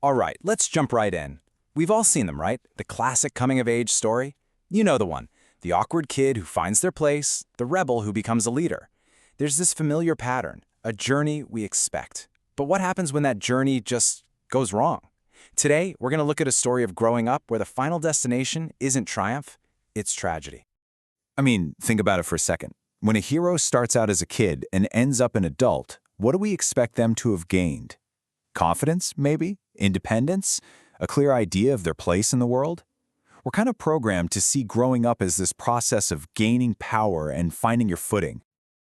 All right, let's jump right in. We've all seen them, right? The classic coming-of-age story. You know the one. The awkward kid who finds their place, the rebel who becomes a leader. There's this familiar pattern, a journey we expect. But what happens when that journey just goes wrong? Today, we're going to look at a story of growing up where the final destination isn't triumph, it's tragedy. I mean, think about it for a second. When a hero starts out as a kid and ends up an adult, what do we expect them to have gained? Confidence, maybe? Independence? A clear idea of their place in the world? We're kind of programmed to see growing up as this process of gaining power and finding your footing.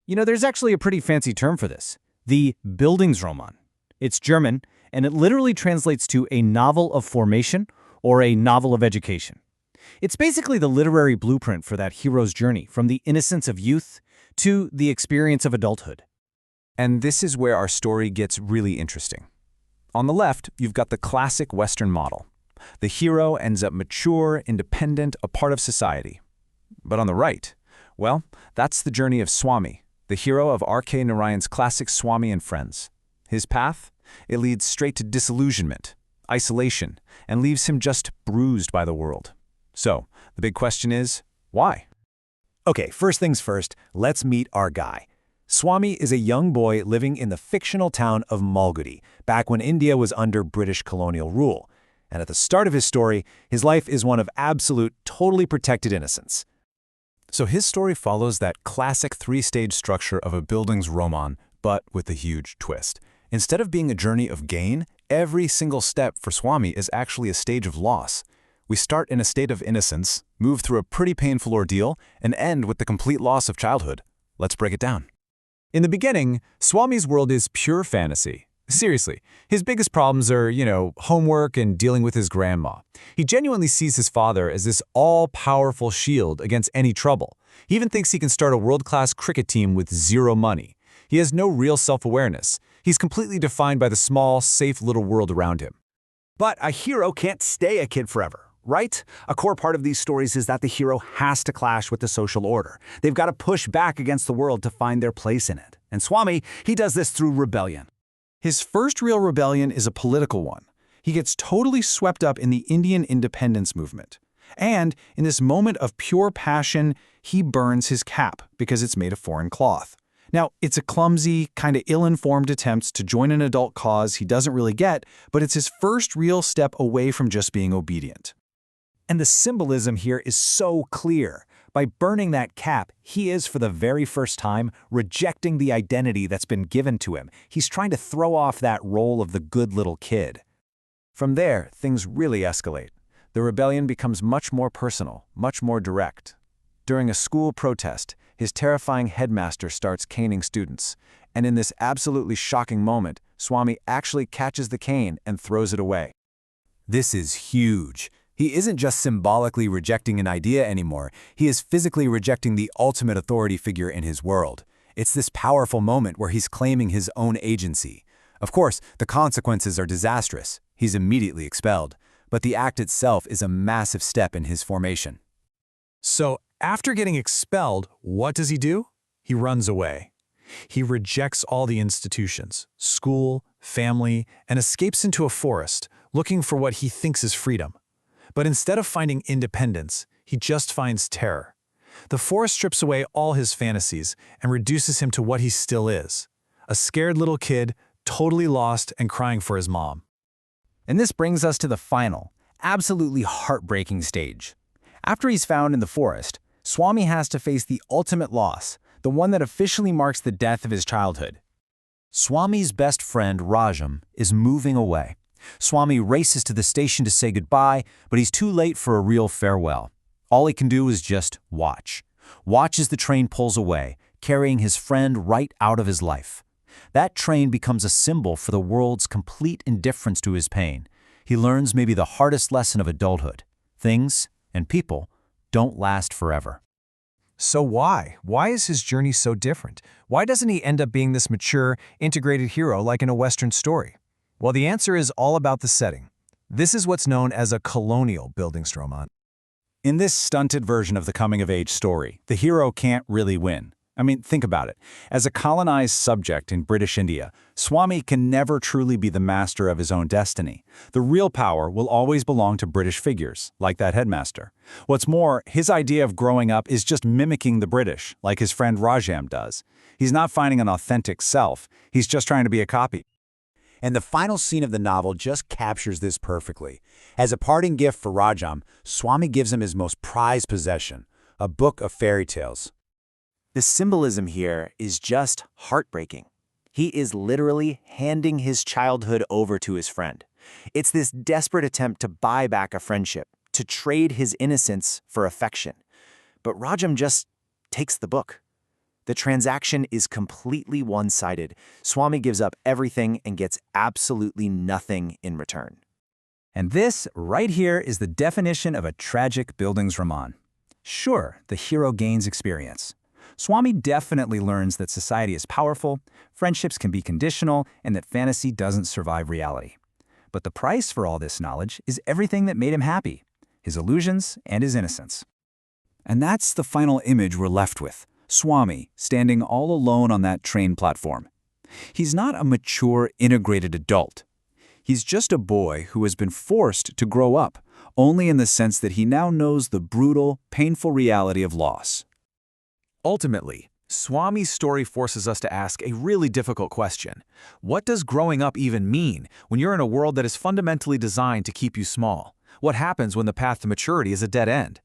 You know, there's actually a pretty fancy term for this, the Bildungsroman. It's German, and it literally translates to a novel of formation or a novel of education. It's basically the literary blueprint for that hero's journey, from the innocence of youth to the experience of adulthood. And this is where our story gets really interesting. On the left, you've got the classic Western model. The hero ends up mature, independent, a part of society. But on the right, well, that's the journey of Swami, the hero of R.K. Narayan's classic Swami and Friends. His path? It leads straight to disillusionment, isolation, and leaves him just bruised by the world. So, the big question is, why? Okay, first things first, let's meet our guy. Swami is a young boy living in the fictional town of Malgudi, back when India was under British colonial rule. And at the start of his story, his life is one of absolute, totally protected innocence. So his story follows that classic three-stage structure of a Bildungsroman, but with a huge twist. Instead of being a journey of gain, every single step for Swami is actually a stage of loss. We start in a state of innocence, move through a pretty painful ordeal, and end with the complete loss of childhood. Let's break it down. In the beginning, Swami's world is pure fantasy. Seriously, his biggest problems are, homework and dealing with his grandma. He genuinely sees his father as this all-powerful shield against any trouble. He even thinks he can start a world-class cricket team with zero money. He has no real self-awareness. He's completely defined by the small, safe little world around him. But a hero can't stay a kid forever, right? A core part of these stories is that the hero has to clash with the social order. They've got to push back against the world to find their place in it. And Swami, he does this through rebellion. His first real rebellion is a political one. He gets totally swept up in the Indian independence movement. And in this moment of pure passion, he burns his cap because it's made of foreign cloth. Now, it's a clumsy, kind of ill-informed attempt to join an adult cause he doesn't really get, but it's his first real step away from just being obedient. And the symbolism here is so clear. By burning that cap, he is, for the very first time, rejecting the identity that's been given to him. He's trying to throw off that role of the good little kid. From there, things really escalate. The rebellion becomes much more personal, much more direct. During a school protest, his terrifying headmaster starts caning students. And in this absolutely shocking moment, Swami actually catches the cane and throws it away. This is huge. He isn't just symbolically rejecting an idea anymore, he is physically rejecting the ultimate authority figure in his world. It's this powerful moment where he's claiming his own agency. Of course, the consequences are disastrous. He's immediately expelled. But the act itself is a massive step in his formation. So, after getting expelled, what does he do? He runs away. He rejects all the institutions, school, family, and escapes into a forest, looking for what he thinks is freedom. But instead of finding independence, he just finds terror. The forest strips away all his fantasies and reduces him to what he still is, a scared little kid, totally lost and crying for his mom. And this brings us to the final, absolutely heartbreaking stage. After he's found in the forest, Swami has to face the ultimate loss, the one that officially marks the death of his childhood. Swami's best friend, Rajam, is moving away. Swami races to the station to say goodbye, but he's too late for a real farewell. All he can do is just watch. Watch as the train pulls away, carrying his friend right out of his life. That train becomes a symbol for the world's complete indifference to his pain. He learns maybe the hardest lesson of adulthood. Things and people don't last forever. So why? Why is his journey so different? Why doesn't he end up being this mature, integrated hero like in a Western story? Well, the answer is all about the setting. This is what's known as a colonial Bildungsroman. In this stunted version of the coming-of-age story, the hero can't really win. I mean, think about it. As a colonized subject in British India, Swami can never truly be the master of his own destiny. The real power will always belong to British figures, like that headmaster. What's more, his idea of growing up is just mimicking the British, like his friend Rajam does. He's not finding an authentic self, he's just trying to be a copy. And the final scene of the novel just captures this perfectly. As a parting gift for Rajam, Swami gives him his most prized possession, a book of fairy tales. The symbolism here is just heartbreaking. He is literally handing his childhood over to his friend. It's this desperate attempt to buy back a friendship, to trade his innocence for affection. But Rajam just takes the book. The transaction is completely one-sided. Swami gives up everything and gets absolutely nothing in return. And this, right here, is the definition of a tragic Bildungsroman. Sure, the hero gains experience. Swami definitely learns that society is powerful, friendships can be conditional, and that fantasy doesn't survive reality. But the price for all this knowledge is everything that made him happy, his illusions and his innocence. And that's the final image we're left with. Swami, standing all alone on that train platform. He's not a mature, integrated adult. He's just a boy who has been forced to grow up, only in the sense that he now knows the brutal, painful reality of loss. Ultimately, Swami's story forces us to ask a really difficult question. What does growing up even mean when you're in a world that is fundamentally designed to keep you small? What happens when the path to maturity is a dead end?